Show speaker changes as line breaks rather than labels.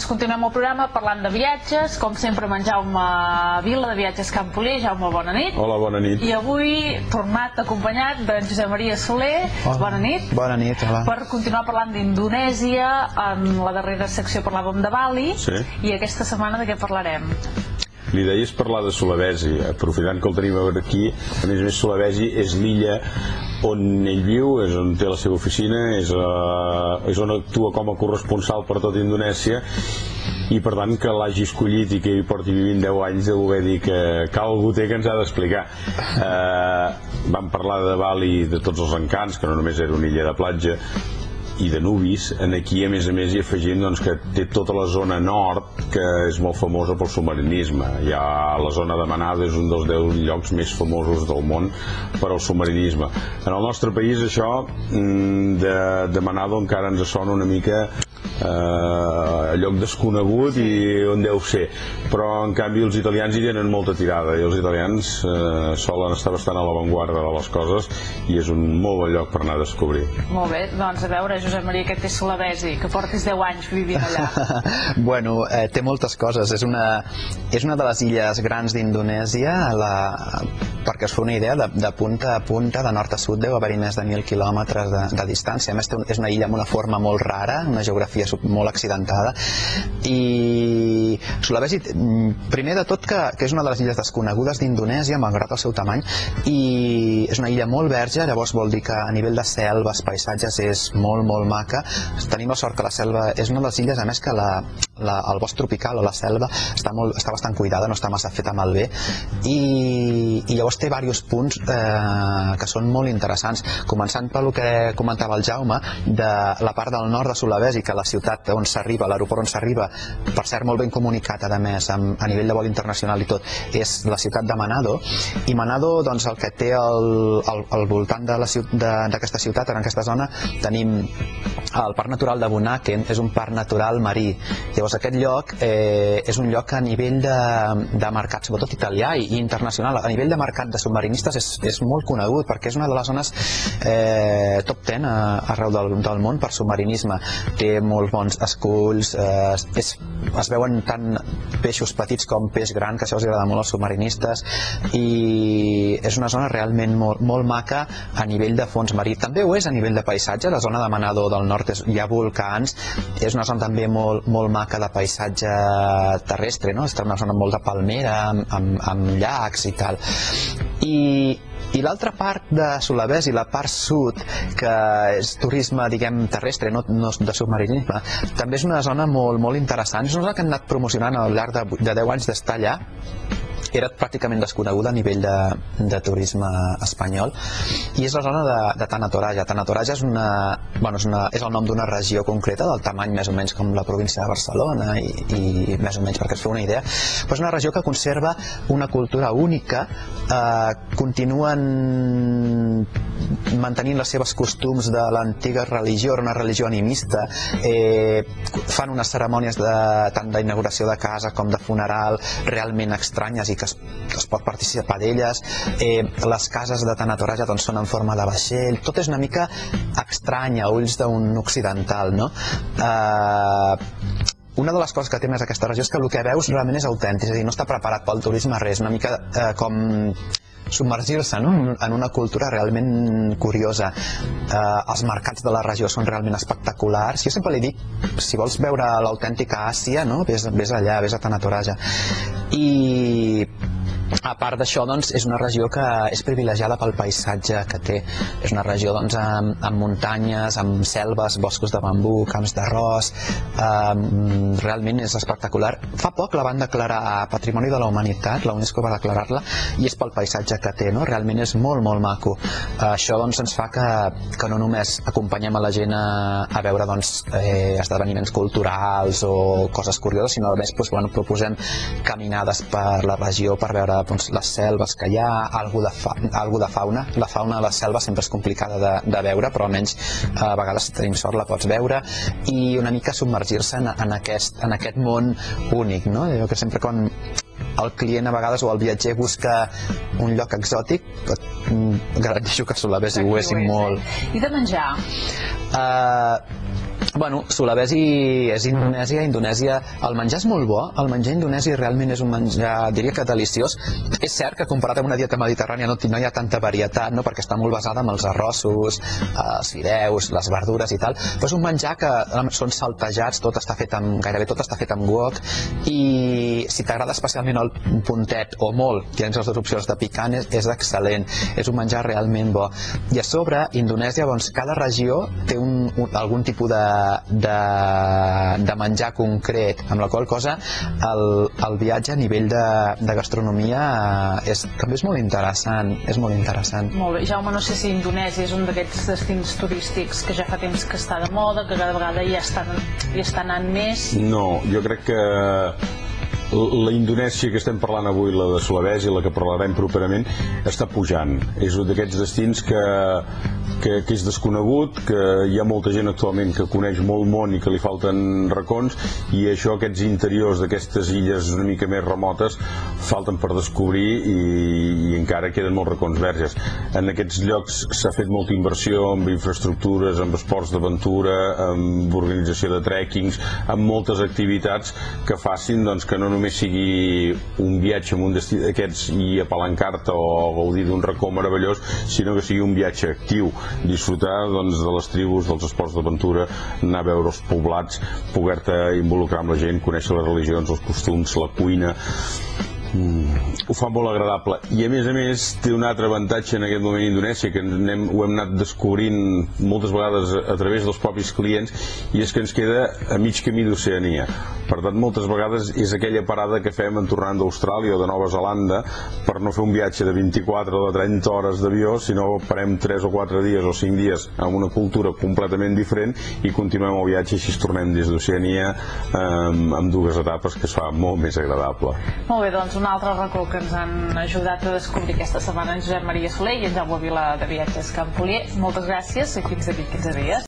Continuem el programa parlant de viatges, com sempre amb en Jaume Vila de Viatges Campoler. Jaume, bona nit.
Hola, bona nit.
I avui tornat acompanyat d'en Josep Maria Soler. Bona nit.
Bona nit, hola.
Per continuar parlant d'Indonèsia, en la darrera secció parlàvem de Bali, i aquesta setmana de què parlarem?
Li deies parlar de Sulawesi, aprofitant que el tenim aquí. A més, Sulawesi és l'illa on ell viu, és on té la seva oficina, és on actua com a corresponsal per tot Indonèsia, i per tant que l'hagi escollit i que hi porti vivint 10 anys deu voler dir que algú té que ens ha d'explicar. Vam parlar de Bali, de tots els encants, que no només era una illa de platja i de nubis. Aquí a més hi afegim que té tota la zona nord, que és molt famosa pel submarinisme. La zona de Manado és un dels 10 llocs més famosos del món per al submarinisme. En el nostre país això de Manado encara ens sona una mica lloc desconegut i on deu ser, però en canvi els italians hi tenen molta tirada, i els italians solen estar bastant a l'avantguarda de les coses, i és un molt bon lloc per anar a descobrir.
Molt bé, doncs a veure, Josep Maria, què té Sulawesi, que portis 10 anys vivint allà?
Bueno, té moltes coses. És una de les illes grans d'Indonèsia, perquè us feu una idea, de punta a punta, de nord a sud, deu haver-hi més de 1.000 quilòmetres de distància. A més, és una illa amb una forma molt rara, una geografia molt accidentada, i Sulawesi, primer de tot, que és una de les illes desconegudes d'Indonèsia, malgrat el seu tamany, i és una illa molt verge. Llavors vol dir que a nivell de selves, paisatges, és molt, molt maca. Tenim la sort que la selva és una de les illes, a més, que el bosc tropical o la selva està bastant cuidada, no està massa feta malbé, i llavors té diversos punts que són molt interessants, començant pel que comentava el Jaume, de la part del nord de Sulawesi, que la ciutat on s'arriba, l'aeroport on s'arriba, per cert molt ben comunicat, a més, a nivell de vol internacional i tot, és la ciutat de Manado. I Manado, doncs, el que té al voltant d'aquesta ciutat, en aquesta zona, tenim el Parc Natural de Bunaken, és un parc natural marí. Llavors aquest lloc és un lloc a nivell de mercat, sobretot italià i internacional, a nivell de mercat de submarinistes és molt conegut, perquè és una de les zones top 10 arreu del món per submarinisme. Té molts bons esculls, es veuen tant peixos petits com peix gran, que això els agrada molt als submarinistes, i és una zona realment molt maca a nivell de fons marí. També ho és a nivell de paisatge. La zona de Manado del nord hi ha volcans, és una zona també molt maca de paisatge terrestre, no? És una zona molt de palmera, amb llacs i tal. I l'altra part de Sulawesi, la part sud, que és turisme, diguem, terrestre, no de submarinisme, també és una zona molt interessant. És una zona que han anat promocionant al llarg de 10 anys d'estar allà. Era pràcticament desconeguda a nivell de turisme espanyol, i és la zona de Tanah Toraja. Tanah Toraja és el nom d'una regió concreta, del tamany més o menys com la província de Barcelona, i més o menys perquè es feu una idea, però és una regió que conserva una cultura única, continuen mantenint les seves costums de l'antiga religió, una religió animista, fan unes cerimònies tant d'inauguració de casa com de funeral realment estranyes i que es pot participar d'elles. Les cases de Tanah Toraja són en forma de vaixell. Tot és una mica estrany a ulls d'un occidental, no? Una de les coses que té més aquesta regió és que el que veus realment és autèntic, és a dir, no està preparat pel turisme res, una mica com submergir-se en una cultura realment curiosa. Els mercats de la regió són realment espectaculars. Jo sempre li dic, si vols veure l'autèntica Àsia, vés allà, vés a Tanah Toraja. I a part d'això, és una regió que és privilegiada pel paisatge que té. És una regió amb muntanyes, amb selves, boscos de bambú, camps d'arròs. Realment és espectacular. Fa poc la van declarar Patrimoni de la Humanitat, la UNESCO va declarar-la, i és pel paisatge que té, no? Realment és molt maco. Això ens fa que no només acompanyem a la gent a veure esdeveniments culturals o coses curioses, sinó a més proposem caminades per la regió per veure les selves que hi ha, algú de fauna. La fauna de les selves sempre és complicada de veure, però almenys a vegades, si tenim sort, la pots veure, i una mica submergir-se en aquest món únic, no? Jo que sempre quan el client a vegades o el viatger busca un lloc exòtic, garanteixo que Sulawesi ho és molt.
I de menjar?
Bueno, Sulawesi és Indonèsia. Indonèsia, el menjar és molt bo, el menjar indonesi realment és un menjar, diria que deliciós. És cert que comparat amb una dieta mediterrània no hi ha tanta varietat, no? Perquè està molt basada en els arrossos, els fideus, les verdures i tal, però és un menjar que són saltejats, gairebé tot està fet amb wok, i si t'agrada especialment el puntet o molt, tens les dues opcions de picant, és excel·lent, és un menjar realment bo. I a sobre, Indonèsia, doncs, cada regió té algun tipus de menjar concret, amb la qual cosa el viatge a nivell de gastronomia també és molt interessant,
Molt bé, Jaume, no sé si Indonèsia és un d'aquests destins turístics que ja fa temps que està de moda, que cada vegada hi està anant més.
No, jo crec que la Indonèsia que estem parlant avui, la de Sulawesi, la que parlarem properament, està pujant. És un d'aquests destins que és desconegut, que hi ha molta gent actualment que coneix molt món i que li falten racons, i aquests interiors d'aquestes illes una mica més remotes falten per descobrir i encara queden molts racons verges. En aquests llocs s'ha fet molta inversió amb infraestructures, amb esports d'aventura, amb organització de trekkings, amb moltes activitats que facin que no només sigui un viatge en un destí d'aquests i apalancar-te o gaudir d'un racó meravellós, sinó que sigui un viatge actiu, disfrutar de les tribus, dels esports d'aventura, anar a veure els poblats, poder-te involucrar amb la gent, conèixer les religions, els costums, la cuina. Ho fa molt agradable, i a més té un altre avantatge en aquest moment a Indonèsia, que ho hem anat descobrint moltes vegades a través dels propis clients, i és que ens queda a mig camí d'Oceania. Per tant, moltes vegades és aquella parada que fem en tornant d'Austràlia o de Nova Zelanda, per no fer un viatge de 24 o de 30 hores d'avió, sinó parem 3 o 4 dies o 5 dies amb una cultura completament diferent i continuem el viatge, i així tornem des d'Oceania amb 2 etapes, que es fa molt més agradable.
Molt bé, doncs un altre racó que ens han ajudat a descobrir aquesta setmana en Josep Maria Soler i en Jaume Vila de Viatges Camp Polier. Moltes gràcies i fins d'aquí 15 dies.